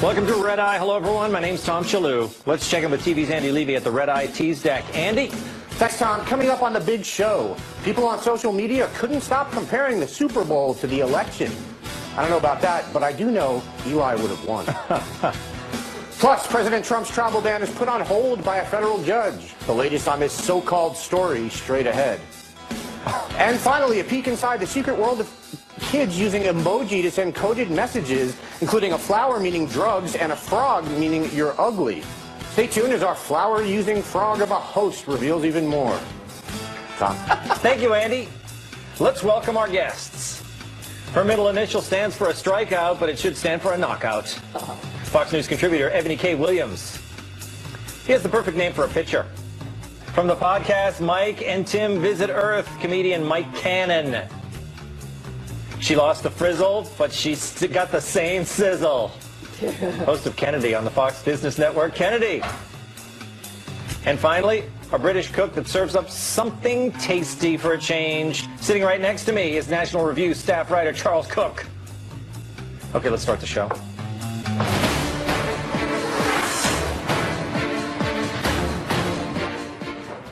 Welcome to Red Eye. Hello, everyone. My name's Tom Shillue. Let's check in with TV's Andy Levy at the Red Eye Tease Deck. Andy? Thanks, Tom. Coming up on the big show, people on social media couldn't stop comparing the Super Bowl to the election. I don't know about that, but I do know Eli would have won. Plus, President Trump's travel ban is put on hold by a federal judge. The latest on this so-called story straight ahead. And finally, a peek inside the secret world of kids using emoji to send coded messages, including a flower meaning drugs and a frog meaning you're ugly. Stay tuned as our flower-using frog of a host reveals even more. Tom? Thank you, Andy. Let's welcome our guests. Her middle initial stands for a strikeout, but it should stand for a knockout. Fox News contributor Ebony K. Williams. He has the perfect name for a pitcher. From the podcast Mike and Tim Visit Earth, comedian Mike Cannon. She lost the frizzle, but she's got the same sizzle. Host of Kennedy on the Fox Business Network, Kennedy. And finally, a British cook that serves up something tasty for a change. Sitting right next to me is National Review staff writer Charles Cook. Okay, let's start the show.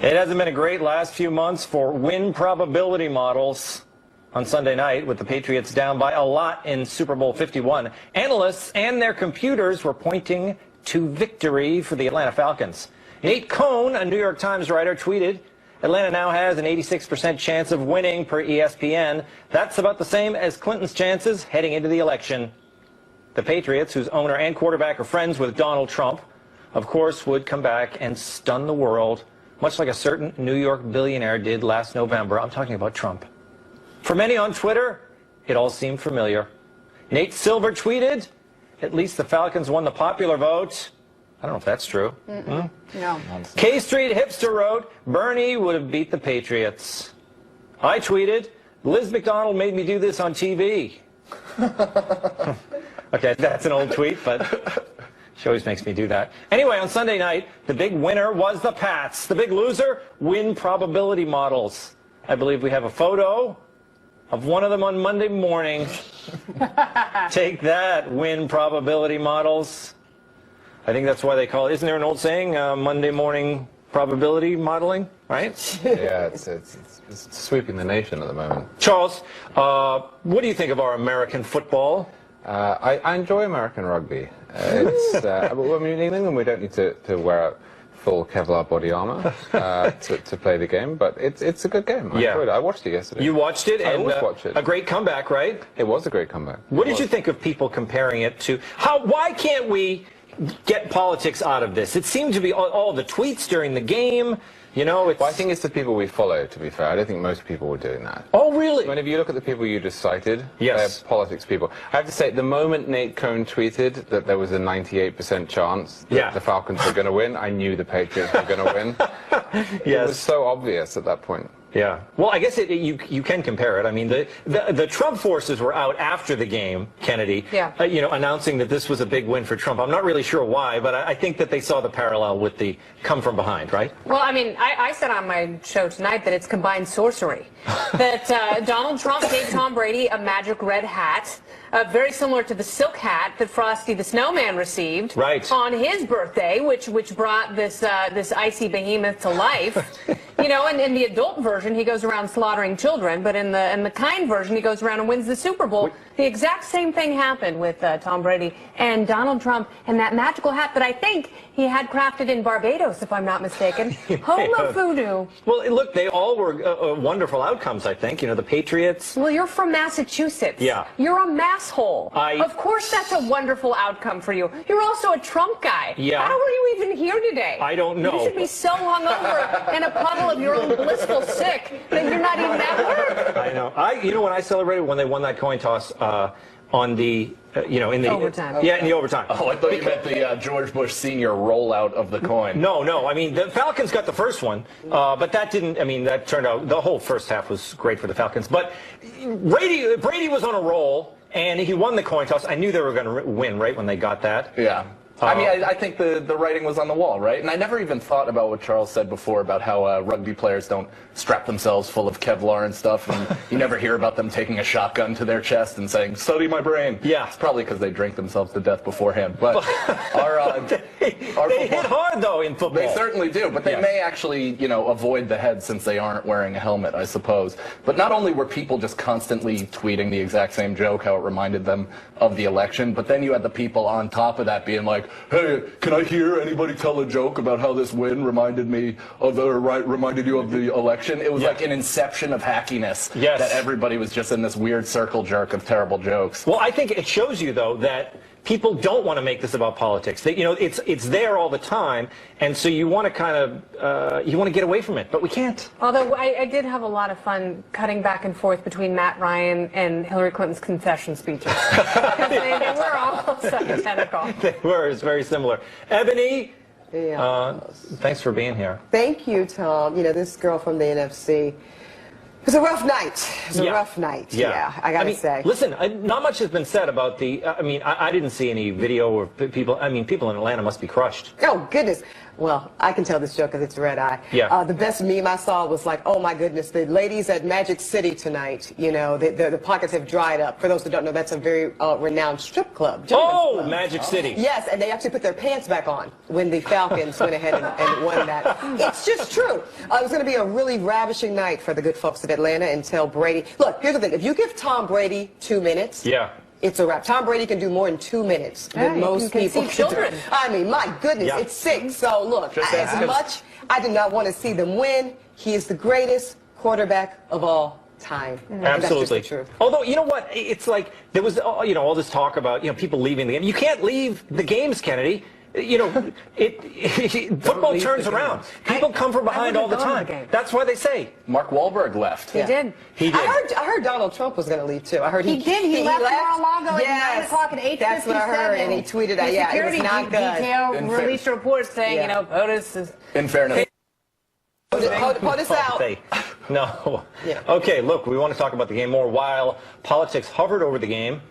It hasn't been a great last few months for win probability models. On Sunday night, with the Patriots down by a lot in Super Bowl 51, analysts and their computers were pointing to victory for the Atlanta Falcons. Nate Cohn, a New York Times writer, tweeted, Atlanta now has an 86% chance of winning per ESPN. That's about the same as Clinton's chances heading into the election. The Patriots, whose owner and quarterback are friends with Donald Trump, of course, would come back and stun the world, much like a certain New York billionaire did last November. I'm talking about Trump. For many on Twitter, it all seemed familiar. Nate Silver tweeted, at least the Falcons won the popular vote. I don't know if that's true. No. K Street Hipster wrote, Bernie would have beat the Patriots. I tweeted, Liz McDonald made me do this on TV. Okay, that's an old tweet, but she always makes me do that. Anyway, on Sunday night, the big winner was the Pats. The big loser, win probability models. I believe we have a photo of one of them on Monday morning. Take that, win probability models. I think that's why they call it. Isn't there an old saying, Monday morning probability modeling, right? Yeah, it's sweeping the nation at the moment. Charles, what do you think of our American football? I enjoy American rugby. I mean, in England we don't need to wear out full Kevlar body armor to play the game, but it's a good game. I enjoyed it. I watched it yesterday. You watched it? I always watch it. A great comeback, right? It was a great comeback. What did you think of people comparing it to? Why can't we get politics out of this? It seemed to be all the tweets during the game. You know, well, I think it's the people we follow, to be fair. I don't think most people were doing that. Oh, really? When if you look at the people you just cited, yes, they're politics people. I have to say, the moment Nate Cohn tweeted that there was a 98% chance that the Falcons were going to win, I knew the Patriots were going to win. Yes. It was so obvious at that point. Yeah. Well, I guess you can compare it. I mean, the Trump forces were out after the game, Kennedy, announcing that this was a big win for Trump. I'm not really sure why, but I think that they saw the parallel with the come from behind, right? Well, I mean, I said on my show tonight that it's combined sorcery. That Donald Trump gave Tom Brady a magic red hat, very similar to the silk hat that Frosty the Snowman received on his birthday, which brought this icy behemoth to life. You know, and in the adult version, he goes around slaughtering children, but in the kind version, he goes around and wins the Super Bowl. The exact same thing happened with Tom Brady and Donald Trump and that magical hat that I think he had crafted in Barbados, if I'm not mistaken. Homo voodoo. Well, look, they all were wonderful outcomes, I think. You know, the Patriots. Well, you're from Massachusetts. Yeah. You're a masshole. Of course that's a wonderful outcome for you. You're also a Trump guy. Yeah. How are you even here today? I don't know. You should be so hungover in a puddle of your own blissful sick that you're not even at work. I know. You know when I celebrated when they won that coin toss on the in the overtime. Yeah, in the overtime. Oh, I thought you meant the George Bush Sr. rollout of the coin. No. I mean, the Falcons got the first one, but that didn't. I mean, that turned out the whole first half was great for the Falcons. But Brady was on a roll, and he won the coin toss. I knew they were going to win right when they got that. Yeah. I mean, I think the writing was on the wall, right? And I never even thought about what Charles said before about how rugby players don't strap themselves full of Kevlar and stuff, and you never hear about them taking a shotgun to their chest and saying, "Study my brain." Yeah. It's probably because they drink themselves to death beforehand. But they hit hard, though, in football. They certainly do, but they may actually, avoid the head since they aren't wearing a helmet, I suppose. But not only were people just constantly tweeting the exact same joke, how it reminded them of the election, but then you had the people on top of that being like, "Hey, can I hear anybody tell a joke about how this win reminded you of the election?" It was like an inception of hackiness that everybody was just in this weird circle jerk of terrible jokes. Well, I think it shows you, though, that people don't want to make this about politics. It's there all the time, and so you want to kind of you want to get away from it, but we can't. Although I did have a lot of fun cutting back and forth between Matt Ryan and Hillary Clinton's concession speeches. they were almost identical. They were. It's very similar. Ebony, thanks for being here. Thank you, Tom. This girl from the NFC. It was a rough night. It was a rough night. Yeah, I gotta say. Listen, not much has been said about the. I didn't see any video or people. People in Atlanta must be crushed. Oh goodness. Well, I can tell this joke because it's red eye. Yeah. The best meme I saw was like, oh my goodness, the ladies at Magic City tonight. The pockets have dried up. For those who don't know, that's a very renowned strip club. Oh, Magic City. Yes, and they actually put their pants back on when the Falcons went ahead and won that. It's just true. It was going to be a really ravishing night for the good folks of Atlanta until Brady. Look, here's the thing. If you give Tom Brady 2 minutes, it's a wrap. Tom Brady can do more in 2 minutes than most people can do. I mean, my goodness, it's 6. So look, as much I did not want to see them win, he is the greatest quarterback of all time. Absolutely. That's just the truth. Although, you know what? It's like there was all this talk about people leaving the game. You can't leave the games, Kennedy. Football turns around. People come from behind all the time. That's why they say. Mark Wahlberg left. He did. He did. I heard Donald Trump was going to leave too. I heard he did. He left Mar-a-Lago at 9 o'clock at 8:57. That's what I heard, and he tweeted that. Yeah, it was not good. Detail released reports saying, POTUS is. In fairness. POTUS out. No. Okay, look, we want to talk about the game more. While politics hovered over the game,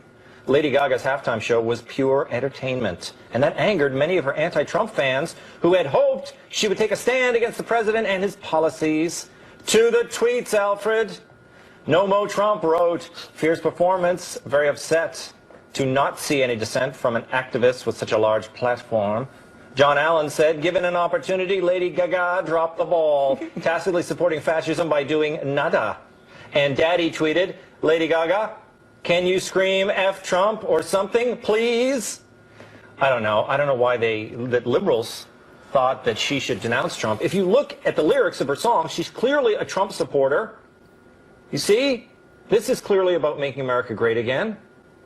Lady Gaga's halftime show was pure entertainment, and that angered many of her anti-Trump fans who had hoped she would take a stand against the president and his policies. To the tweets, Alfred. No Mo Trump wrote, "Fierce performance, very upset to not see any dissent from an activist with such a large platform." John Allen said, "Given an opportunity, Lady Gaga dropped the ball, tacitly supporting fascism by doing nada." And Daddy tweeted, "Lady Gaga, can you scream F Trump or something, please?" I don't know. I don't know why that liberals thought that she should denounce Trump. If you look at the lyrics of her song, she's clearly a Trump supporter. You see? This is clearly about making America great again.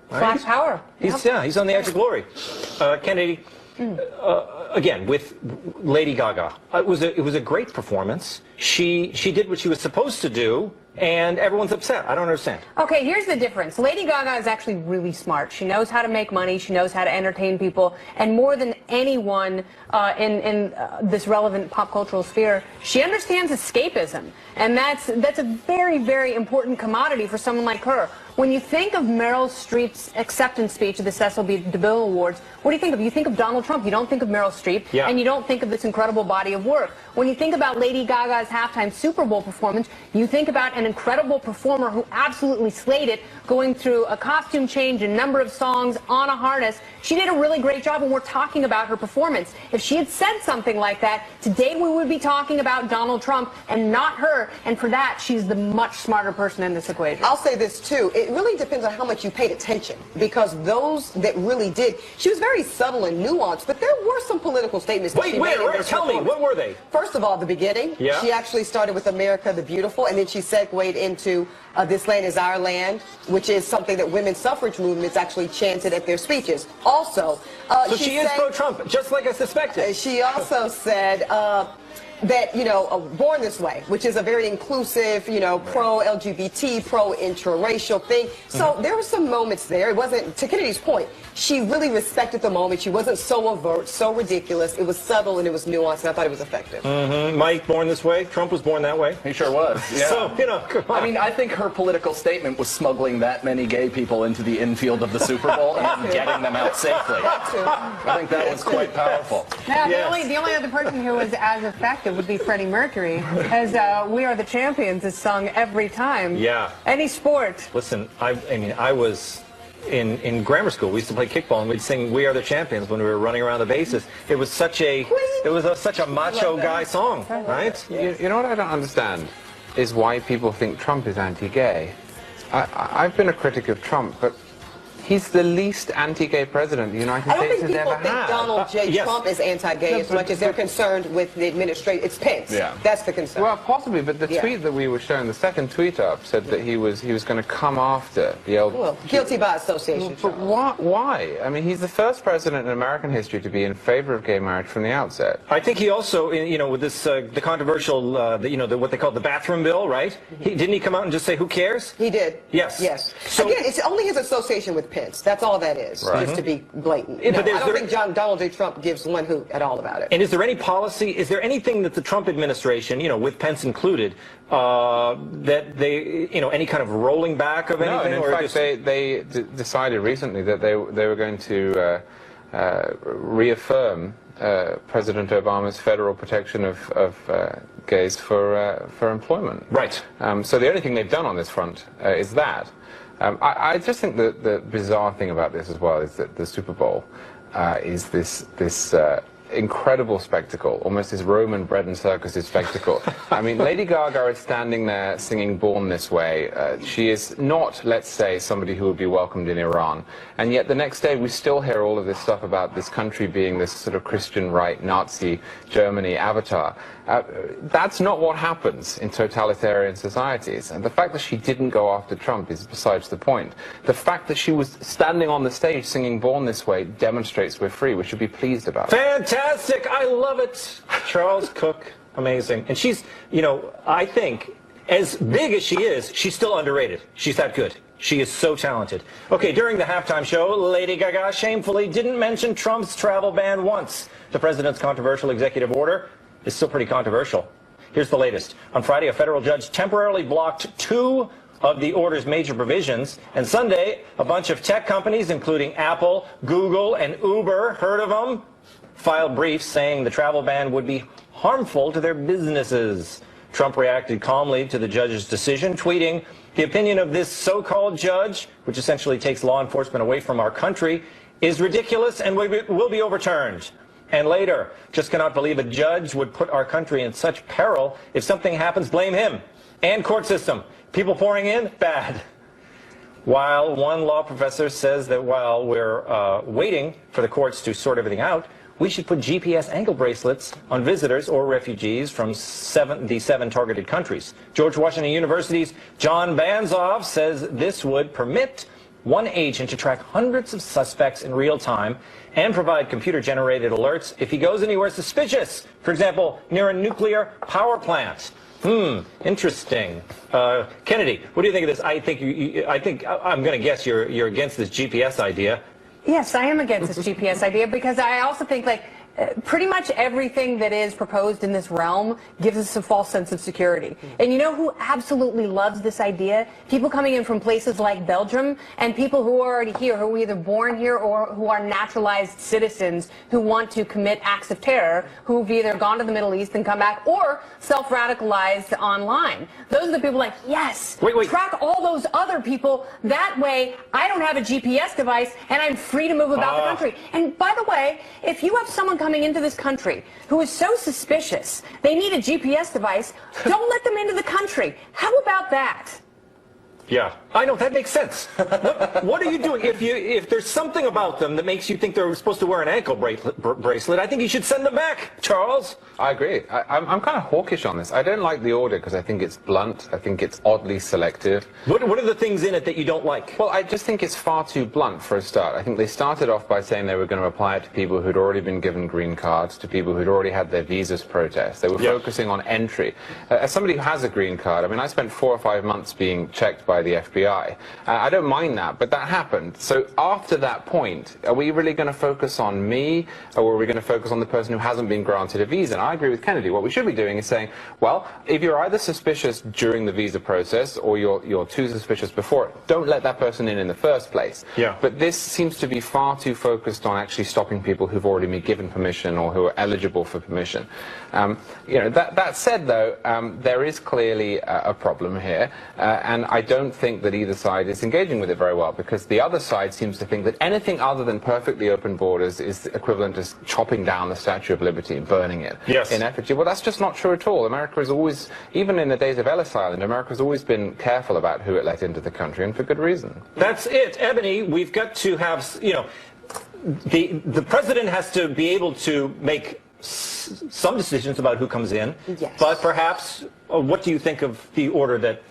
Black power. He's on the edge of glory. Kennedy, again, with Lady Gaga, it was a great performance. She did what she was supposed to do, and everyone's upset. I don't understand. Okay, here's the difference. Lady Gaga is actually really smart. She knows how to make money. She knows how to entertain people. And more than anyone in this relevant pop cultural sphere, she understands escapism. And that's a very, very important commodity for someone like her. When you think of Meryl Streep's acceptance speech at the Cecil B. DeMille Awards, what do you think of? You think of Donald Trump. You don't think of Meryl Streep. And you don't think of this incredible body of work. When you think about Lady Gaga's halftime Super Bowl performance, you think about an incredible performer who absolutely slayed it, going through a costume change, a number of songs on a harness. She did a really great job, and we're talking about her performance. If she had said something like that, today we would be talking about Donald Trump and not her. And for that, she's the much smarter person in this equation. I'll say this, too. It really depends on how much you paid attention, because those that really did, she was very subtle and nuanced, but there were some political statements that she made. Wait, tell me, what were they? First of all, the beginning. She actually started with America the Beautiful, and then she segued into This Land Is Our Land, which is something that women's suffrage movements actually chanted at their speeches. Also, so she is pro-Trump, just like I suspected. She also said, that, you know, Born This Way, which is a very inclusive, you know, pro-LGBT, pro-interracial thing. So there were some moments there. It wasn't, to Kennedy's point, she really respected the moment. She wasn't so overt, so ridiculous. It was subtle and it was nuanced, and I thought it was effective. Mike, born this way? Trump was born that way? He sure was. Yeah. So, you know, come on. I mean, I think her political statement was smuggling that many gay people into the infield of the Super Bowl and getting them out safely. I think that was quite powerful. Now, Yes. the only other person who was as effective would be Freddie Mercury, as "We Are the Champions" is sung every time. Yeah. Any sport. Listen, I mean, I was in grammar school. We used to play kickball, and we'd sing "We Are the Champions" when we were running around the bases. It was such a such a macho guy song, right? You know what I don't understand is why people think Trump is anti-gay. I've been a critic of Trump, but he's the least anti-gay president the United I don't States think has people ever think had. Donald J. Yes. Trump is anti-gay as much as they're concerned with the administration. It's Pence. Yeah. That's the concern. Well, possibly, but the tweet that we were showing, the second tweet up, said that he was going to come after the LGBT. Well, guilty by association. But why? I mean, he's the first president in American history to be in favor of gay marriage from the outset. I think he also, you know, with this the controversial, what they call the bathroom bill, right? Didn't he come out and just say, "Who cares"? He did. Yes. Yes. So, again, it's only his association with Pence. That's all that is. Right. Just to be blatant. Yeah, No, but I don't think Donald J. Trump gives one hoot at all about it. and is there any policy? Is there anything that the Trump administration, you know, with Pence included, that they, you know, any kind of rolling back of anything? No, and in fact, they decided recently that they were going to reaffirm President Obama's federal protection of gays for employment. Right. So the only thing they've done on this front is that. I just think that the bizarre thing about this as well is that the Super Bowl is this incredible spectacle, almost this Roman bread and circuses spectacle. I mean, Lady Gaga is standing there singing Born This Way. She is not, let's say, somebody who would be welcomed in Iran. And yet the next day we still hear all of this stuff about this country being this sort of Christian right, Nazi Germany avatar. That's not what happens in totalitarian societies. And the fact that she didn't go after Trump is besides the point. The fact that she was standing on the stage singing Born This Way demonstrates we're free. We should be pleased about it. Fantastic! I love it. Charles Cook, amazing. And she's, you know, I think, as big as she is, she's still underrated. She's that good. She is so talented. Okay, during the halftime show, Lady Gaga shamefully didn't mention Trump's travel ban once. The president's controversial executive order is still pretty controversial. Here's the latest. On Friday, a federal judge temporarily blocked 2 of the order's major provisions. And Sunday, a bunch of tech companies, including Apple, Google, and Uber, heard of them, filed briefs saying the travel ban would be harmful to their businesses. Trump reacted calmly to the judge's decision, tweeting, "The opinion of this so-called judge, which essentially takes law enforcement away from our country, is ridiculous and will be overturned." And later, "Just cannot believe a judge would put our country in such peril. If something happens, blame him. And court system. People pouring in, bad." While one law professor says that while we're waiting for the courts to sort everything out, we should put GPS ankle bracelets on visitors or refugees from the 7 targeted countries. George Washington University's John Banzoff says this would permit one agent to track hundreds of suspects in real time and provide computer-generated alerts if he goes anywhere suspicious, for example, near a nuclear power plant. Interesting. Kennedy, what do you think of this? I think I'm going to guess you're against this GPS idea. Yes, I am against this GPS idea because I also think, like, pretty much everything that is proposed in this realm gives us a false sense of security. And you know who absolutely loves this idea? People coming in from places like Belgium and people who are already here, who are either born here or who are naturalized citizens who want to commit acts of terror, who've either gone to the Middle East and come back or self-radicalized online. Those are the people like, yes, track all those other people. That way I don't have a GPS device and I'm free to move about the country. And by the way, if you have someone coming into this country who is so suspicious they need a GPS device, don't let them into the country. How about that? Yeah, I know, that makes sense. What are you doing? If there's something about them that makes you think they're supposed to wear an ankle bracelet, I think you should send them back, Charles. I agree. I'm kind of hawkish on this. I don't like the order because I think it's blunt. I think it's oddly selective. What are the things in it that you don't like? Well, I just think it's far too blunt for a start. I think they started off by saying they were going to apply it to people who'd already been given green cards, to people who'd already had their visas processed. They were focusing on entry. As somebody who has a green card, I mean, I spent 4 or 5 months being checked by the FBI. I don't mind that, but that happened. So after that point, are we really going to focus on me, or are we going to focus on the person who hasn't been granted a visa? And I agree with Kennedy. What we should be doing is saying, well, if you're either suspicious during the visa process or you're too suspicious before it, don't let that person in the first place. Yeah. But this seems to be far too focused on actually stopping people who've already been given permission or who are eligible for permission. That said, though, there is clearly a problem here, and I don't think that either side is engaging with it very well, because the other side seems to think that anything other than perfectly open borders is equivalent to chopping down the Statue of Liberty and burning it in effigy. Well, that's just not true at all. America has always, even in the days of Ellis Island, America has always been careful about who it let into the country, and for good reason. That's it. Ebony, we've got to have, the president has to be able to make some decisions about who comes in. Yes. But perhaps, what do you think of the order that,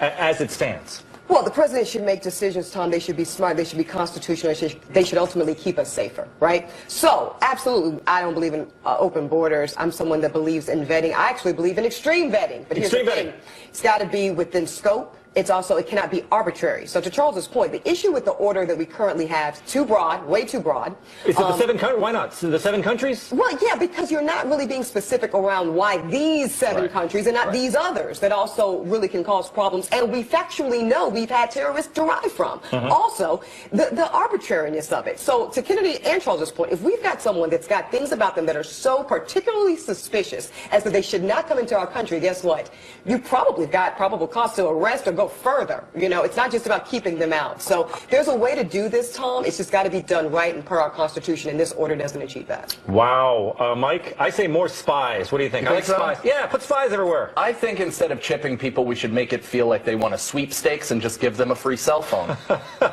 as it stands? Well, the president should make decisions, Tom. They should be smart. They should be constitutional. They should ultimately keep us safer, right? So, absolutely, I don't believe in open borders. I'm someone that believes in vetting. I actually believe in extreme vetting. But here's the thing. It's got to be within scope. It cannot be arbitrary. So to Charles's point, the issue with the order that we currently have, too broad, way too broad. Is it the 7 countries? Why not? The 7 countries? Well, yeah, because you're not really being specific around why these 7 countries and not these others that also really can cause problems. And we factually know we've had terrorists derived from. Also, the arbitrariness of it. So to Kennedy and Charles's point, if we've got someone that's got things about them that are so particularly suspicious as that they should not come into our country, guess what? You probably got probable cause to arrest or go further. It's not just about keeping them out. So there's a way to do this, Tom. It's just got to be done right and per our Constitution, and this order doesn't achieve that. Wow. Mike, I say more spies. What do you think? You think so? Spies. Yeah, put spies everywhere. I think instead of chipping people, we should make it feel like they want a sweepstakes and just give them a free cell phone.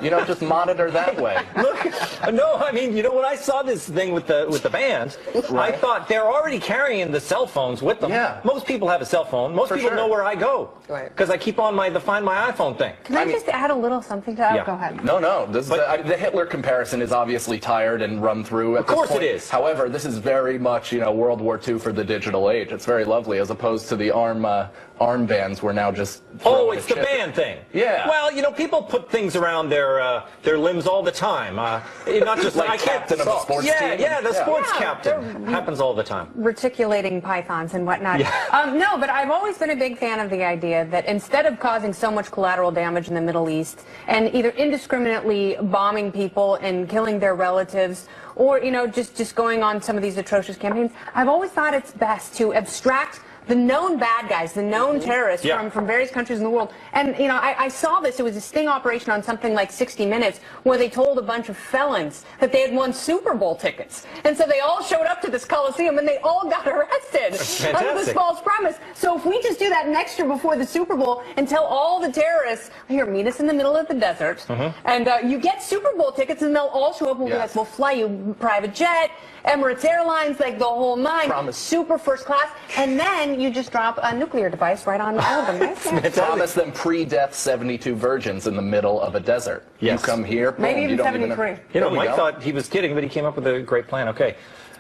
Just monitor that way. Look, no, I mean, when I saw this thing with the band, I thought they're already carrying the cell phones with them. Yeah. Most people have a cell phone. Most people know where I go. Because I keep on the Find My iPhone thing. Can I just add a little something to that? Yeah. Go ahead. No. The Hitler comparison is obviously tired and run through at this point. Of course it is. However, this is very much, World War II for the digital age. It's very lovely, as opposed to the armbands we're now just it's the band thing. Yeah. Well, people put things around their limbs all the time. Not just like captain of a sports team. Yeah, the sports captain happens all the time. Reticulating pythons and whatnot. Yeah. No, but I've always been a big fan of the idea that instead of causing so much collateral damage in the Middle East and either indiscriminately bombing people and killing their relatives, or just going on some of these atrocious campaigns, I've always thought it's best to abstract the known bad guys, the known terrorists from various countries in the world. And, I saw this. It was a sting operation on something like 60 Minutes where they told a bunch of felons that they had won Super Bowl tickets. And so they all showed up to this Coliseum and they all got arrested under this false premise. So if we just do that next year before the Super Bowl and tell all the terrorists, here, meet us in the middle of the desert, and you get Super Bowl tickets, and they'll all show up and we'll be like, we'll fly you private jet, Emirates Airlines, like the whole nine, super first class, and then you just drop a nuclear device right on all of them. Right? Promise them pre-death 72 virgins in the middle of a desert. Yes. You come here, boom, maybe even 73. Mike thought he was kidding, but he came up with a great plan. Okay,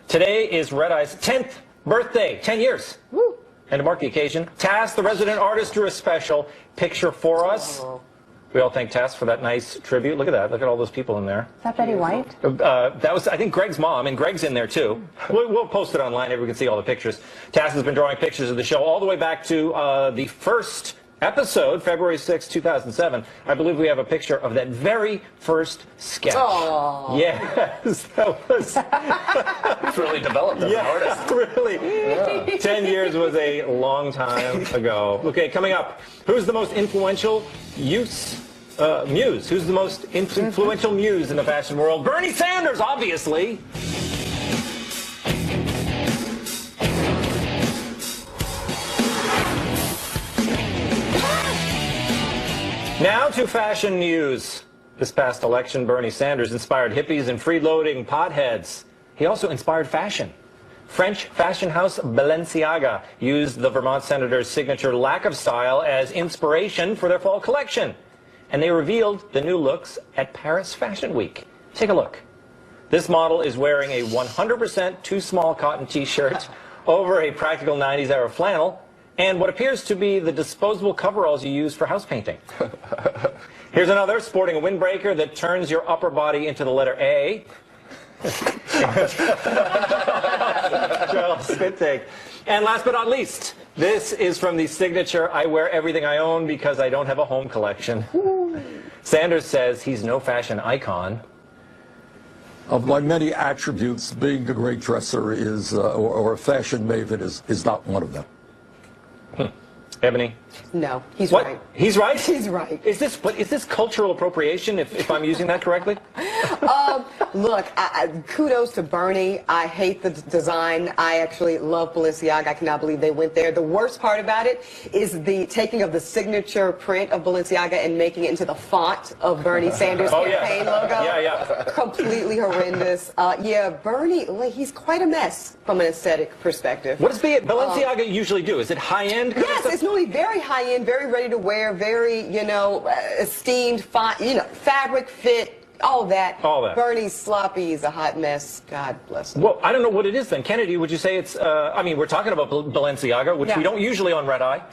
today is Red Eye's 10th birthday, 10 years. Woo. And to mark the occasion, Tass, the resident artist, drew a special picture for us. We all thank Tass for that nice tribute. Look at that. Look at all those people in there. Is that Betty White? That was, I think, Greg's mom, and Greg's in there, too. We'll post it online. Everyone can see all the pictures. Tass has been drawing pictures of the show all the way back to the first episode, February 6, 2007. I believe we have a picture of that very first sketch. Aww. Yes, that was... It's really developed as an artist. Really. Yeah. 10 years was a long time ago. Okay, coming up, who's the most influential muse? Who's the most influential muse in the fashion world? Bernie Sanders, obviously. Now to fashion news. This past election, Bernie Sanders inspired hippies and free-loading potheads. He also inspired fashion. French fashion house Balenciaga used the Vermont senator's signature lack of style as inspiration for their fall collection. And they revealed the new looks at Paris Fashion Week. Take a look. This model is wearing a 100% too small cotton t-shirt over a practical 90s era flannel and what appears to be the disposable coveralls you use for house painting. Here's another sporting a windbreaker that turns your upper body into the letter A. Spit take. And last but not least, this is from the signature I wear everything I own because I don't have a home collection. Sanders says he's no fashion icon. Of my many attributes, being a great dresser is, or a fashion maven is not one of them. Ebony? No, he's What? right. He's right? He's right. Is this cultural appropriation, if I'm using that correctly? Look, kudos to Bernie. I hate the design. I actually love Balenciaga. I cannot believe they went there. The worst part about it is the taking of the signature print of Balenciaga and making it into the font of Bernie Sanders' campaign logo. Yeah. Completely horrendous. Yeah, Bernie, he's quite a mess from an aesthetic perspective. What does Balenciaga usually do? Is it high-end? Yes, it's normally very high-end, very ready to wear, very, esteemed, fine, fabric fit. All that. Bernie's sloppy. He's a hot mess. God bless him. Well, I don't know what it is then. Kennedy, would you say it's, we're talking about Balenciaga, which we don't usually on Red Eye.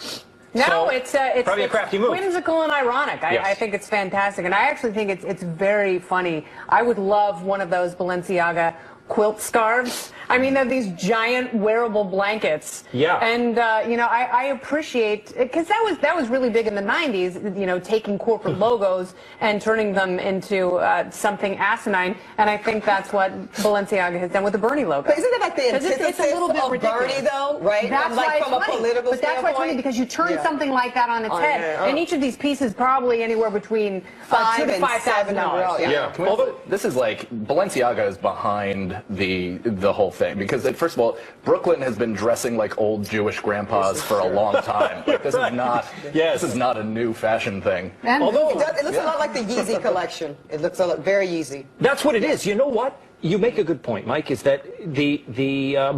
No, so it's probably a crafty move. Whimsical and ironic. Yes. I think it's fantastic. And I actually think it's very funny. I would love one of those Balenciaga quilt scarves. I mean, they're these giant wearable blankets. Yeah. And I appreciate because that was really big in the 90s. Taking corporate logos and turning them into something asinine. And I think that's what Balenciaga has done with the Bernie logo. But isn't it like the antithesis it's a little bit of ridiculous. Bernie, though? Right? That's why it's from a funny. political But that's why it's funny because you turn something like that on its head, and each of these pieces probably anywhere between $5,000 to $5,000. Yeah. Although this is like Balenciaga is behind the whole thing because first of all, Brooklyn has been dressing like old Jewish grandpas for a long time. Like, this is not. This is not a new fashion thing. And it looks a lot like the Yeezy collection. It looks very Yeezy. That's what it is. You know what? You make a good point, Mike. Is that the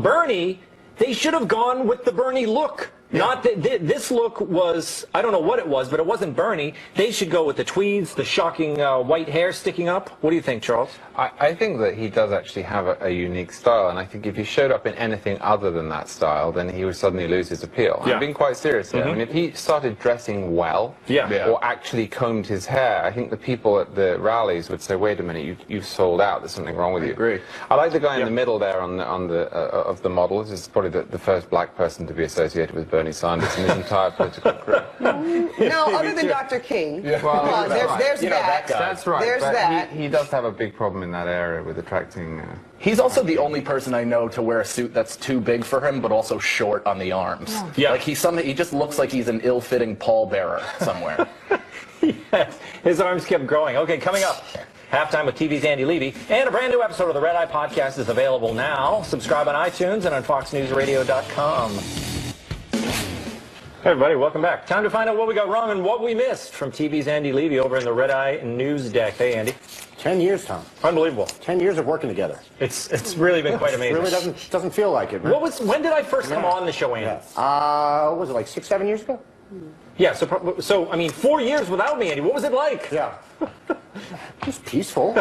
Bernie? They should have gone with the Bernie look. Not that this look was, I don't know what it was, but it wasn't Bernie. They should go with the tweeds, the shocking white hair sticking up. What do you think, Charles? I think that he does actually have a unique style, and I think if he showed up in anything other than that style, then he would suddenly lose his appeal. I'm being quite serious here. I mean, if he started dressing well, or actually combed his hair, I think the people at the rallies would say, wait a minute, you've sold out, there's something wrong with you. I agree. I like the guy in the middle there on the of the model. This is probably the first black person to be associated with Bernie Sanders in his entire political career. No, other than Dr. King. Well, there's that. That's right. There's that. He does have a big problem in that area with attracting. He's also the only person I know to wear a suit that's too big for him, but also short on the arms. Yeah. Like he just looks like he's an ill-fitting pallbearer somewhere. Yes, his arms kept growing. Okay, coming up. Halftime with TV's Andy Levy. And a brand new episode of the Red Eye Podcast is available now. Subscribe on iTunes and on FoxNewsRadio.com. Hey everybody, welcome back. Time to find out what we got wrong and what we missed from TV's Andy Levy over in the Red Eye News Deck. Hey Andy. 10 years, Tom. Unbelievable. 10 years of working together. It's really been quite amazing. It really doesn't feel like it. Man. When did I first come on the show, Andy? What was it, like 6, 7 years ago? Yeah, so I mean, 4 years without me, Andy. What was it like? Yeah. Just peaceful.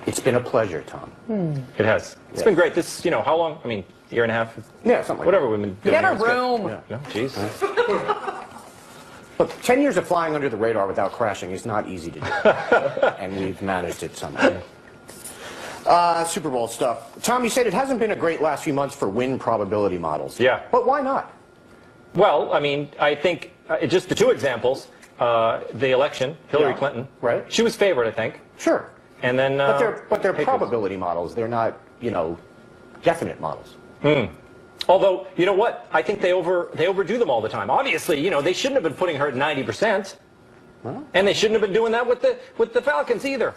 It's been a pleasure, Tom. It has. It's been great. This, how long? I mean, year and a half? Yeah, something like whatever we've been doing. Get a here, it's good. room. No, jeez. Look, 10 years of flying under the radar without crashing is not easy to do. And we've managed it somehow. Super Bowl stuff. Tom, you said it hasn't been a great last few months for win probability models. Yeah. But why not? Well, I mean, I think just the two examples, the election, Hillary Clinton. Right. She was favored, I think. Sure. And then, but they're probability models. They're not, definite models. Although, you know what? I think they overdo them all the time. Obviously, they shouldn't have been putting her at 90%. And they shouldn't have been doing that with the Falcons either.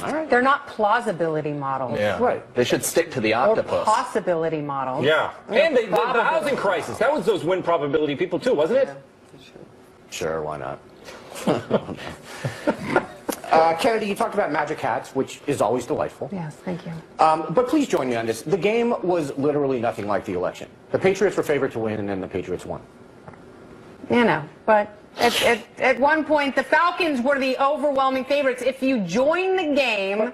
All right. They're not plausibility models. Yeah. Right. They should stick to the Or octopus. possibility models. Yeah. And the housing crisis. That was those win probability people, too, wasn't it? Sure, why not? Kennedy, you talked about magic hats, which is always delightful. Yes, thank you. But please join me on this. The game was literally nothing like the election. The Patriots were favored to win, and then the Patriots won. You know, but at one point, the Falcons were the overwhelming favorites. If you join the game,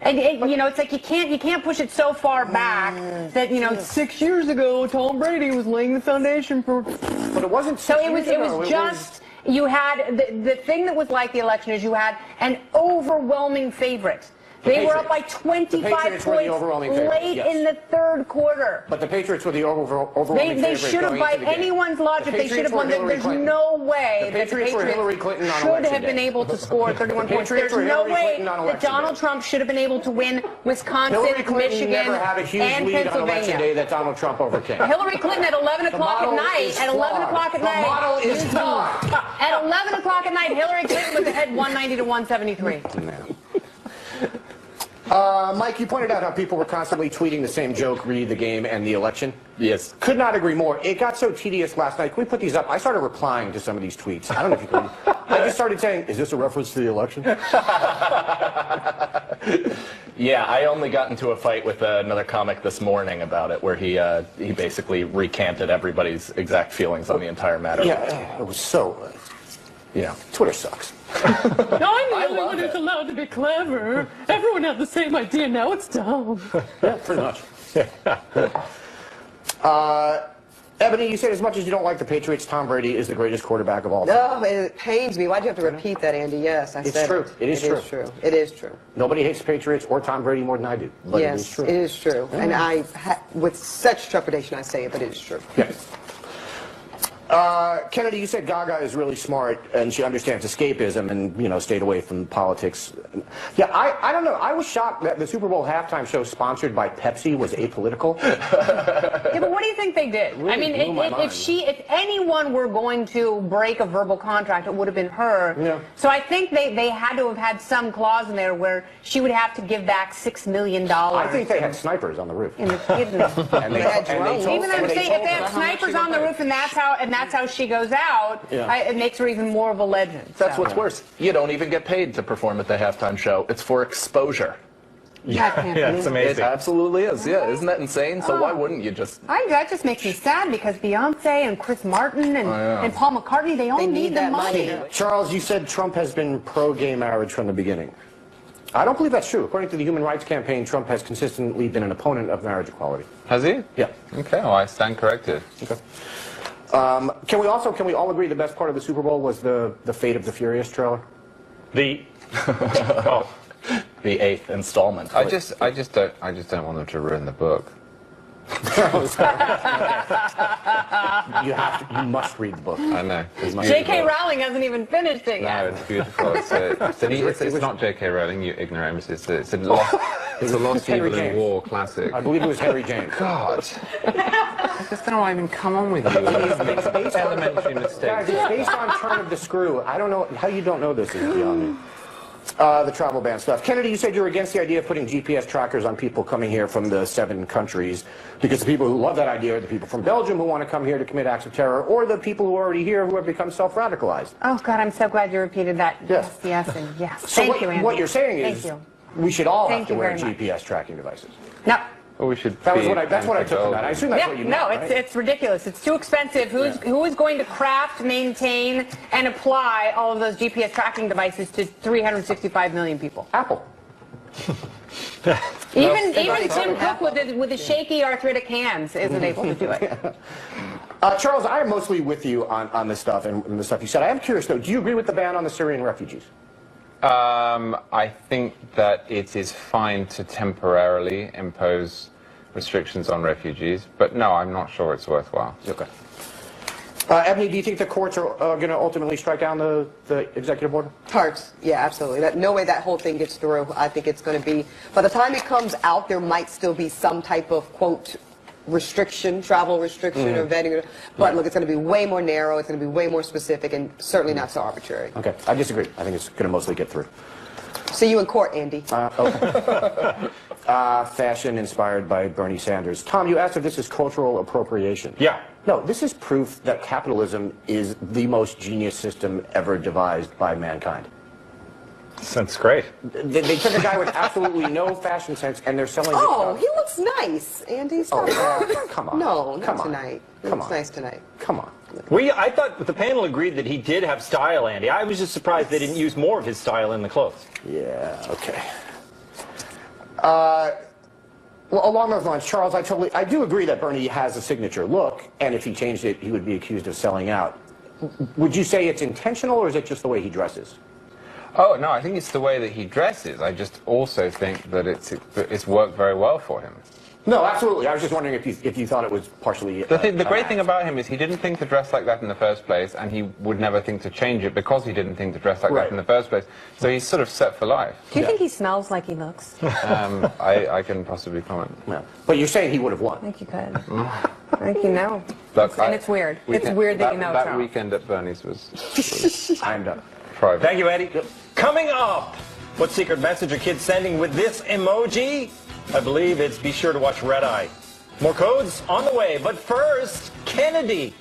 and you know, it's like you can't push it so far back that, you know, 6 years ago, Tom Brady was laying the foundation for. But it wasn't. So it was just. You had the thing that was like the election is you had an overwhelming favorite. They were up by 25 points late in the third quarter. But the Patriots were the overwhelming favorite. They should have, by anyone's logic, they should have won. There's no way that the Patriots should have been able to score 31 points. There's no way that Donald Trump should have been able to win Wisconsin, Michigan, never had a huge and lead on election Pennsylvania. day that Donald Trump overcame. Hillary Clinton at 11 o'clock at night. At 11 o'clock at night. The model is flawed. At 11 o'clock at night, Hillary Clinton was ahead 190 to 173. Mike, you pointed out how people were constantly tweeting the same joke, re the game and the election. Yes. Could not agree more. It got so tedious last night. Can we put these up? I started replying to some of these tweets. I don't know if you can. I just started saying, is this a reference to the election? Yeah, I only got into a fight with another comic this morning about it, where he basically recanted everybody's exact feelings on the entire matter. Yeah, it was so. Yeah. Twitter sucks. I'm the only one who's allowed to be clever. Everyone had the same idea. Now it's dumb. Yeah, pretty much. Ebony, you said as much as you don't like the Patriots, Tom Brady is the greatest quarterback of all time. No, it pains me. Why'd you have to repeat that, Andy? Yes, I said It's true. It is true. It is true. It is true. Nobody hates the Patriots or Tom Brady more than I do. But Yes, it is true. it is true. And with such trepidation I say it, but it is true. Yeah. Kennedy, you said Gaga is really smart and she understands escapism and, you know, stayed away from politics. Yeah, I don't know. I was shocked that the Super Bowl halftime show sponsored by Pepsi was apolitical. Yeah, but what do you think they did? Really I mean, blew my mind. if anyone were going to break a verbal contract, it would have been her. Yeah. So I think they had to have had some clause in there where she would have to give back $6 million. I think they had snipers on the roof. In the kidney. And they told- Even if they have snipers on the roof and that's how she goes out, Yeah. it makes her even more of a legend. That's so. what's worse. You don't even get paid to perform at the halftime show. It's for exposure. That can't Yeah, be. it's It amazing. absolutely is. Yeah, isn't that insane? So why wouldn't you just... That just makes me sad because Beyonce and Chris Martin and Paul McCartney, they all They need need the that money. money. Charles, you said Trump has been pro-gay marriage from the beginning. I don't believe that's true. According to the Human Rights Campaign, Trump has consistently been an opponent of marriage equality. Has he? Yeah. Okay, well, I stand corrected. Okay. Can we all agree the best part of the Super Bowl was the Fate of the Furious trailer? The The 8th installment. I just don't want them to ruin the book. You must read the book. I know. J.K. Rowling hasn't even finished it No, yet. it's beautiful. It's not J.K. Rowling, you ignoramus. It's a lost Henry evil in James. war classic. I believe it was Henry James. God. I just don't know why I even come on with you. It's based on, Elementary guys, mistakes. it's based on Turn of the Screw. I don't know how you don't know this is beyond me. The travel ban stuff. Kennedy, you said you're against the idea of putting GPS trackers on people coming here from the 7 countries because the people who love that idea are the people from Belgium who want to come here to commit acts of terror, or the people who are already here who have become self-radicalized. Oh, God, I'm so glad you repeated that. Yes. Yes, and yes. So Thank you, Andy. what you're saying is Thank you. we should all Thank have to you wear very much. GPS tracking devices. No. Well, we should. That's what I took from that. I assume that's Yeah, what you meant, no, right? it's ridiculous. It's too expensive. Who is going to craft, maintain, and apply all of those GPS tracking devices to 365 million people? Apple. Even Tim Cook with his shaky arthritic hands isn't able to do it. Charles, I am mostly with you on this stuff and the stuff you said. I am curious, though, do you agree with the ban on the Syrian refugees? I think that it is fine to temporarily impose restrictions on refugees, but no, I'm not sure it's worthwhile. Okay. Ebony, do you think the courts are going to ultimately strike down the executive order? Tarts, yeah, absolutely. No way that whole thing gets through. I think it's going to be, by the time it comes out, there might still be some type of, quote, restriction, travel restriction or vetting. But look, it's going to be way more narrow, it's going to be way more specific, and certainly not so arbitrary. Okay, I disagree. I think it's going to mostly get through. See you in court, Andy. Fashion inspired by Bernie Sanders. Tom, you asked if this is cultural appropriation. Yeah. No, this is proof that capitalism is the most genius system ever devised by mankind. That's great. They took a guy with absolutely no fashion sense, and they're selling. Oh, he looks nice, Andy. Stop that. Come on. No, not Come on. tonight. He Come looks on. nice tonight. Come on. I thought the panel agreed that he did have style, Andy. I was just surprised they didn't use more of his style in the clothes. Yeah. Okay. Well, along those lines, Charles, I do agree that Bernie has a signature look, and if he changed it, he would be accused of selling out. Would you say it's intentional, or is it just the way he dresses? Oh, no, I think it's the way that he dresses. I just also think that it's worked very well for him. No, absolutely. I was just wondering if you thought it was partially. The great thing about him is he didn't think to dress like that in the first place, and he would never think to change it because he didn't think to dress like that in the first place. So he's sort of set for life. Do you think he smells like he looks? I can possibly comment. Yeah. But you're saying he would have won. I think you could. I think you know. Look, And it's weird. It's weird that you know, That Charles. weekend at Bernie's was I'm done. private. Thank you, Eddie. Coming up, what secret message are kids sending with this emoji? I believe it's be sure to watch Red Eye. More codes on the way, but first, Kennedy.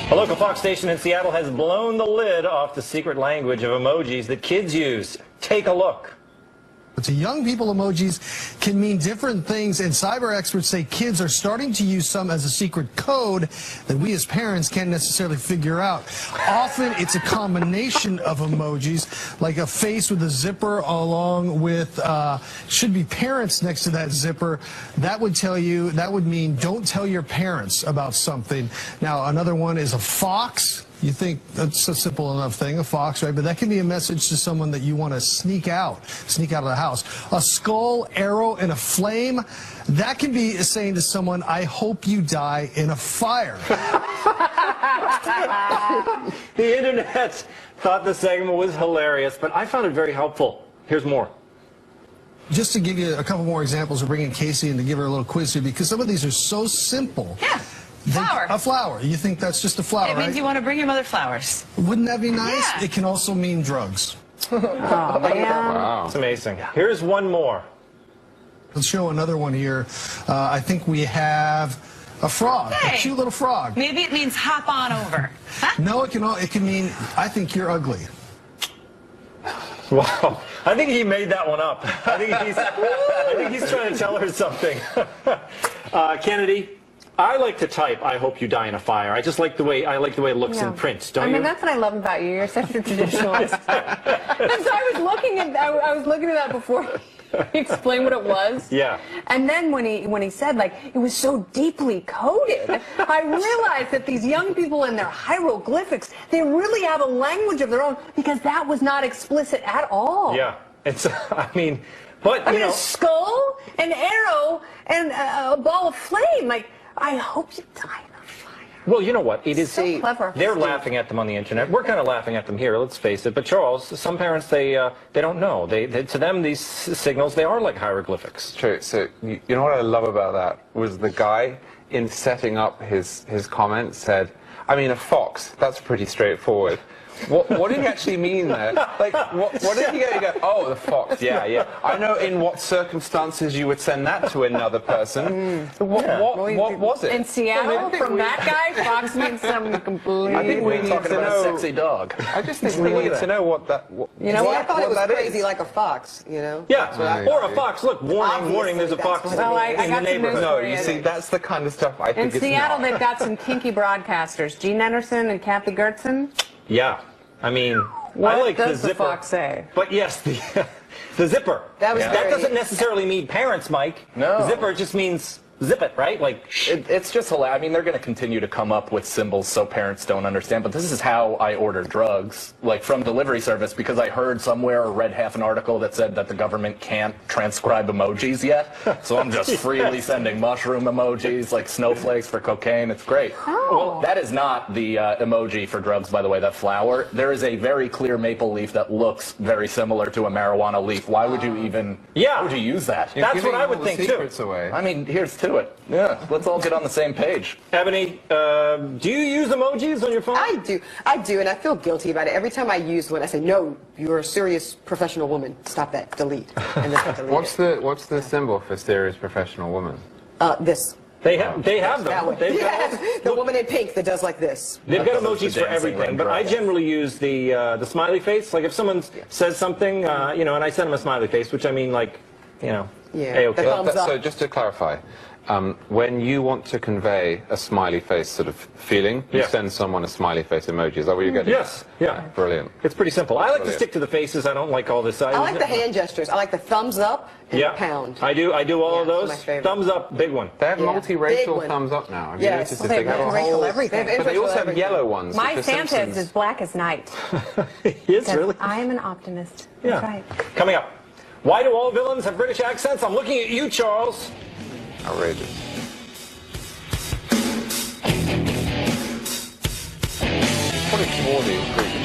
A local Fox station in Seattle has blown the lid off the secret language of emojis that kids use. Take a look. To young people, emojis can mean different things, and cyber experts say kids are starting to use some as a secret code that we as parents can't necessarily figure out. Often it's a combination of emojis, like a face with a zipper along with should be parents next to that zipper. That would mean don't tell your parents about something. Now, another one is a fox. You think that's a simple enough thing, a fox, right? But that can be a message to someone that you want to sneak out of the house. A skull, arrow, and a flame, that can be saying to someone, I hope you die in a fire. The internet thought the segment was hilarious, but I found it very helpful. Here's more. Just to give you a couple more examples, we're bringing Casey in to give her a little quiz here because some of these are so simple. Yeah. Flower. A flower. You think that's just a flower, It means right? you want to bring your mother flowers. Wouldn't that be nice? Yeah. It can also mean drugs. Oh, man. Wow. It's amazing. Here's one more. Let's show another one here. I think we have a frog, Hey. a cute little frog. Maybe it means hop on over. Huh? No, it can mean, I think you're ugly. Wow. I think he made that one up. I think he's trying to tell her something. Kennedy, I like to type, I hope you die in a fire. I just like the way it looks in print, don't you? I mean, that's what I love about you. You're such a traditionalist. And so I was looking at that before he explained what it was. Yeah. And then when he said, like, it was so deeply coded, I realized that these young people and their hieroglyphics, they really have a language of their own because that was not explicit at all. Yeah. It's, I mean, but, you know. A skull, an arrow, and a ball of flame. Like, I hope you die in a fire. Well, you know what? It is So clever. They're laughing at them on the internet. We're kind of laughing at them here, let's face it. But Charles, some parents, they don't know. To them, these signals, they are like hieroglyphics. True. So you know what I love about that was the guy in setting up his comment said, I mean, a fox, that's pretty straightforward. What did he actually mean there? Like, what did he go? Oh, the fox. Yeah. I know in what circumstances you would send that to another person. What was it? In Seattle, from that guy, fox means something completely. I think we We're need talking to about know. a sexy dog. I just think we need to know what that. You know See, what? I thought it was that crazy is. like a fox, you know? Yeah, or a fox. Look, warning, there's a fox Obviously, Well, I in got the some neighborhood. news No, for you see, that's the kind of stuff I In think it's Seattle, not. they've got some kinky broadcasters. Gene Anderson and Kathy Gertzen. Yeah. I mean, What I like does the the zipper. fox say? But yes, the zipper. That was very- doesn't necessarily mean parents, Mike. No. Zipper just means zip it, right? Like, It's just hilarious. I mean, they're going to continue to come up with symbols so parents don't understand. But this is how I order drugs, like from delivery service, because I heard somewhere or read half an article that said that the government can't transcribe emojis yet. So I'm just freely sending mushroom emojis, like snowflakes for cocaine. It's great. Well, that is not the emoji for drugs, by the way, that flower. There is a very clear maple leaf that looks very similar to a marijuana leaf. Why would you even Yeah. why would you use that? That's Giving what I would all the think, too. secrets away. I mean, here's to it. Yeah, let's all get on the same page. Ebony, do you use emojis on your phone? I do, and I feel guilty about it. Every time I use one, I say, no, you're a serious professional woman. Stop that, delete. And then I delete it. What's the symbol for serious professional woman? This. They have them. That one. They've The woman in pink that does like this. They've got emojis for everything, but I generally use the smiley face. Like if someone says something, you know, and I send them a smiley face, which I mean, like, you know, the thumbs up. So just to clarify, when you want to convey a smiley face sort of feeling, you send someone a smiley face emoji. Is that what you're getting? Yes. Yeah. Brilliant. It's pretty simple. I like to stick to the faces. I don't like all this. I like the hand gestures. I like the thumbs up and the pound. I do all of those. My favorite. Thumbs up, big one. They have multiracial thumbs up now. Have you noticed this? They have whole everything. But they also have yellow ones. My like the Santa Simpsons. is as black as night. Yes, really. I am an optimist. Yeah. That's right. Coming up, why do all villains have British accents? I'm looking at you, Charles. Outrageous.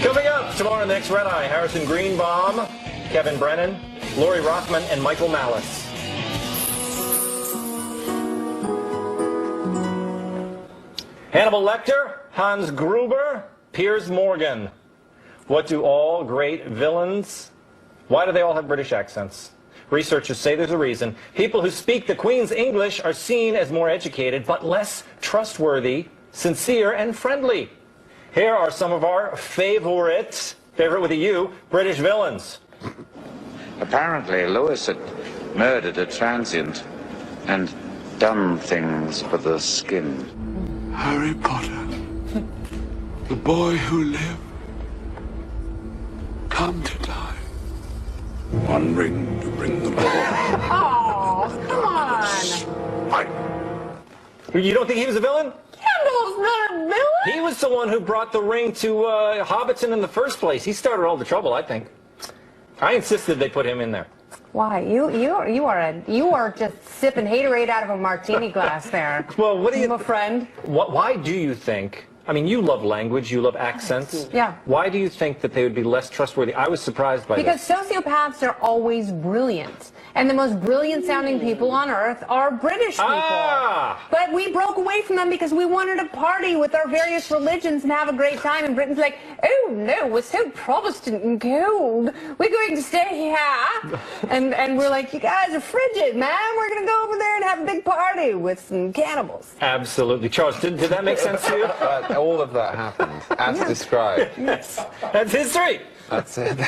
Coming up tomorrow, the next Red Eye, Harrison Greenbaum, Kevin Brennan, Lori Rothman, and Michael Malice. Hannibal Lecter, Hans Gruber, Piers Morgan. What do all great villains, why do they all have British accents? Researchers say there's a reason. People who speak the Queen's English are seen as more educated, but less trustworthy, sincere, and friendly. Here are some of our favorite with a U, British villains. Apparently, Lewis had murdered a transient and done things for the skin. Harry Potter, the boy who lived, come to die. One ring to bring them all. Oh, come on. You don't think he was a villain? Gandalf's not a villain. He was the one who brought the ring to Hobbiton in the first place. He started all the trouble, I think. I insisted they put him in there. Why? You are just sipping haterade out of a martini glass there. Well, what do you, my friend? Why do you think? I mean, you love language, you love accents. Yeah. Why do you think that they would be less trustworthy? I was surprised by Because this. sociopaths are always brilliant. And the most brilliant sounding people on earth are British people. Ah. But we broke away from them because we wanted to party with our various religions and have a great time. And Britain's like, oh no, we're so Protestant and cold. We're going to stay here. And we're like, you guys are frigid, man. We're going to go over there and have a big party with some cannibals. Absolutely. Charles, did that make sense to you? All of that happened, as described. Yes. That's history. That's it.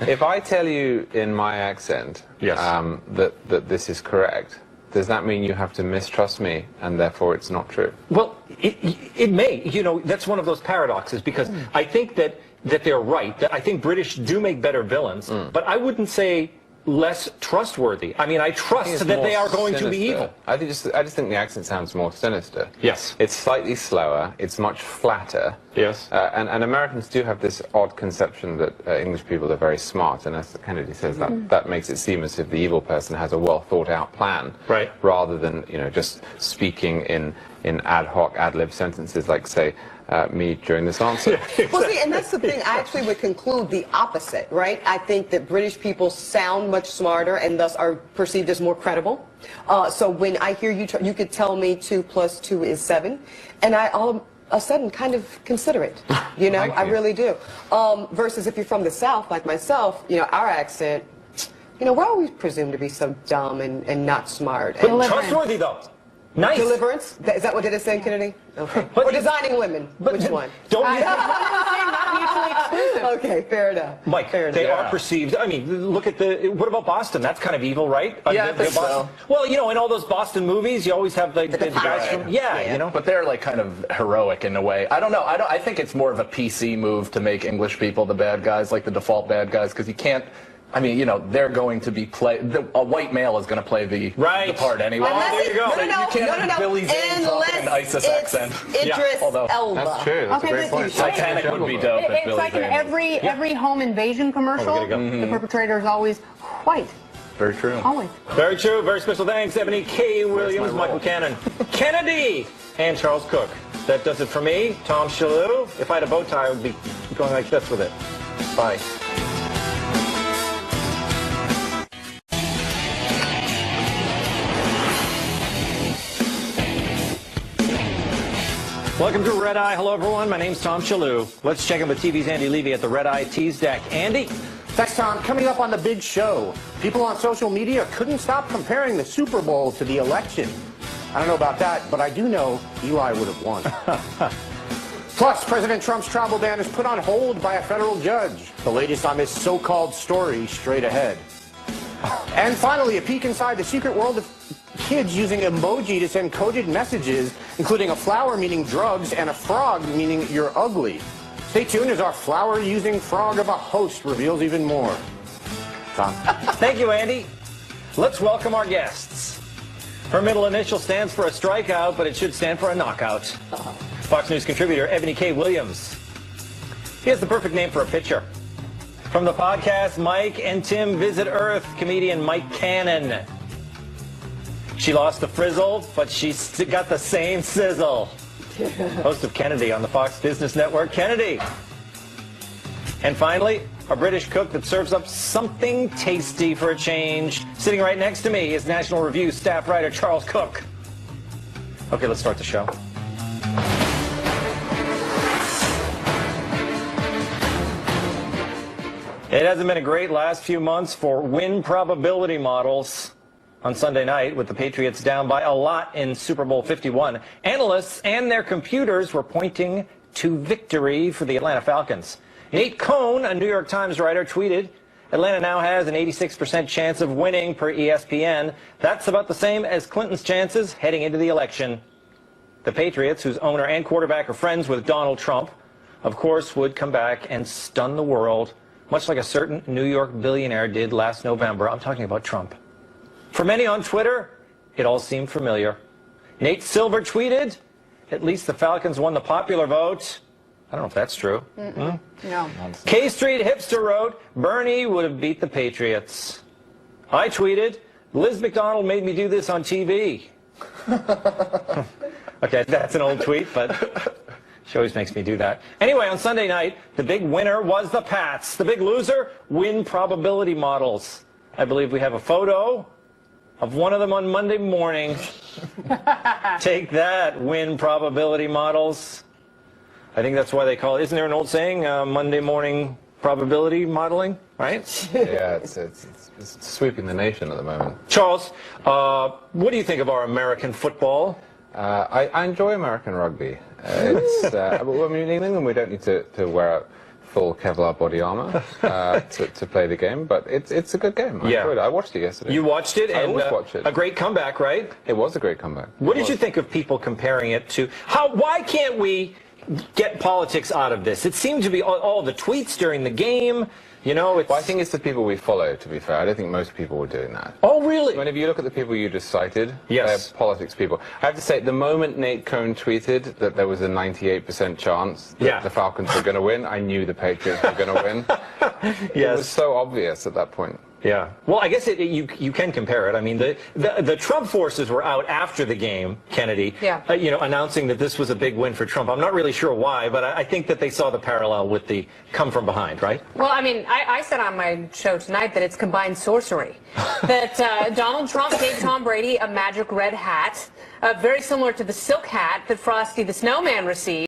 If I tell you in my accent that this is correct, does that mean you have to mistrust me and therefore it's not true? Well, it may. You know, that's one of those paradoxes because I think that they're right. That I think British do make better villains, but I wouldn't say less trustworthy. I mean, I trust that they are going to be evil. I just think the accent sounds more sinister. Yes. It's slightly slower. It's much flatter. Yes. And Americans do have this odd conception that English people are very smart, and as Kennedy says, that makes it seem as if the evil person has a well thought out plan, right? Rather than just speaking in ad hoc, ad lib sentences like say. Me during this answer. Well, see, and that's the thing. I actually would conclude the opposite, right? I think that British people sound much smarter and thus are perceived as more credible. So when I hear you, you could tell me 2 + 2 is 7, and I all of a sudden kind of consider it. You know, I really do. Versus if you're from the South, like myself, our accent, we're always presumed to be so dumb and not smart. But trustworthy, though. Nice. Deliverance? Is that what did it say, Kennedy? Okay. Or designing women? Which one? Don't you Okay, fair enough. Mike, they are perceived. I mean, look at what about Boston? That's kind of evil, right? Yeah, I think so. Well, in all those Boston movies, you always have the guys from... Yeah, But they're like kind of heroic in a way. I don't know. I think it's more of a PC move to make English people the bad guys, like the default bad guys, because you can't... I mean, they're going to be a white male is going to play the part anyway. There you go. You can't have Billy Zane talking an ISIS accent. Idris Elba. That's true. That's a great point. Titanic would be dope. It's like in every home invasion commercial, the perpetrator is always white. Very true. Always. Very true. Very special thanks, Ebony K. Williams, Michael Cannon, Kennedy, and Charles Cook. That does it for me, Tom Shillue. If I had a bow tie, I would be going like this with it. Bye. Welcome to Red Eye. Hello, everyone. My name's Tom Shillue. Let's check in with TV's Andy Levy at the Red Eye Tease Deck. Andy? Thanks, Tom. Coming up on the big show, people on social media couldn't stop comparing the Super Bowl to the election. I don't know about that, but I do know Eli would have won. Plus, President Trump's travel ban is put on hold by a federal judge. The latest on this so-called story straight ahead. And finally, a peek inside the secret world of kids using emoji to send coded messages, including a flower meaning drugs and a frog meaning you're ugly. Stay tuned as our flower-using frog of a host reveals even more. Tom. Thank you, Andy. Let's welcome our guests. Her middle initial stands for a strikeout, but it should stand for a knockout. Fox News contributor Ebony K. Williams. He has the perfect name for a pitcher. From the podcast Mike and Tim Visit Earth, comedian Mike Cannon. She lost the frizzle, but she's got the same sizzle. Host of Kennedy on the Fox Business Network, Kennedy. And finally, a British cook that serves up something tasty for a change. Sitting right next to me is National Review staff writer Charles Cook. Okay, let's start the show. It hasn't been a great last few months for win probability models. On Sunday night, with the Patriots down by a lot in Super Bowl 51, analysts and their computers were pointing to victory for the Atlanta Falcons. Nate Cohn, a New York Times writer, tweeted, Atlanta now has an 86% chance of winning per ESPN. That's about the same as Clinton's chances heading into the election. The Patriots, whose owner and quarterback are friends with Donald Trump, of course, would come back and stun the world, much like a certain New York billionaire did last November. I'm talking about Trump. For many on Twitter, it all seemed familiar. Nate Silver tweeted, at least the Falcons won the popular vote. I don't know if that's true. No. K Street Hipster wrote, Bernie would have beat the Patriots. I tweeted, Liz McDonald made me do this on TV. Okay, that's an old tweet, but she always makes me do that. Anyway, on Sunday night, the big winner was the Pats. The big loser, win probability models. I believe we have a photo of one of them on Monday morning. Take that, win probability models. I think that's why they call it. Isn't there an old saying, Monday morning probability modeling, right? Yeah, it's sweeping the nation at the moment. Charles, what do you think of our American football? I enjoy American rugby. I mean, in England we don't need to wear out full Kevlar body armor to play the game, but it's a good game. I enjoyed it. I watched it yesterday. You watched it? I always watch it. A great comeback, right? It was a great comeback. What did you think of people comparing it to... Why can't we get politics out of this? It seemed to be all the tweets during the game. You know, well, I think it's the people we follow, to be fair. I don't think most people were doing that. Oh, really? I mean, if you look at the people you just cited, yes, they're politics people. I have to say, the moment Nate Cohn tweeted that there was a 98% chance that the Falcons were going to win, I knew the Patriots were going to win. Yes. It was so obvious at that point. Yeah. Well, I guess you can compare it. I mean, the Trump forces were out after the game, Kennedy, announcing that this was a big win for Trump. I'm not really sure why, but I think that they saw the parallel with the come from behind, right? Well, I mean, I said on my show tonight that it's combined sorcery. That Donald Trump gave Tom Brady a magic red hat, very similar to the silk hat that Frosty the Snowman received.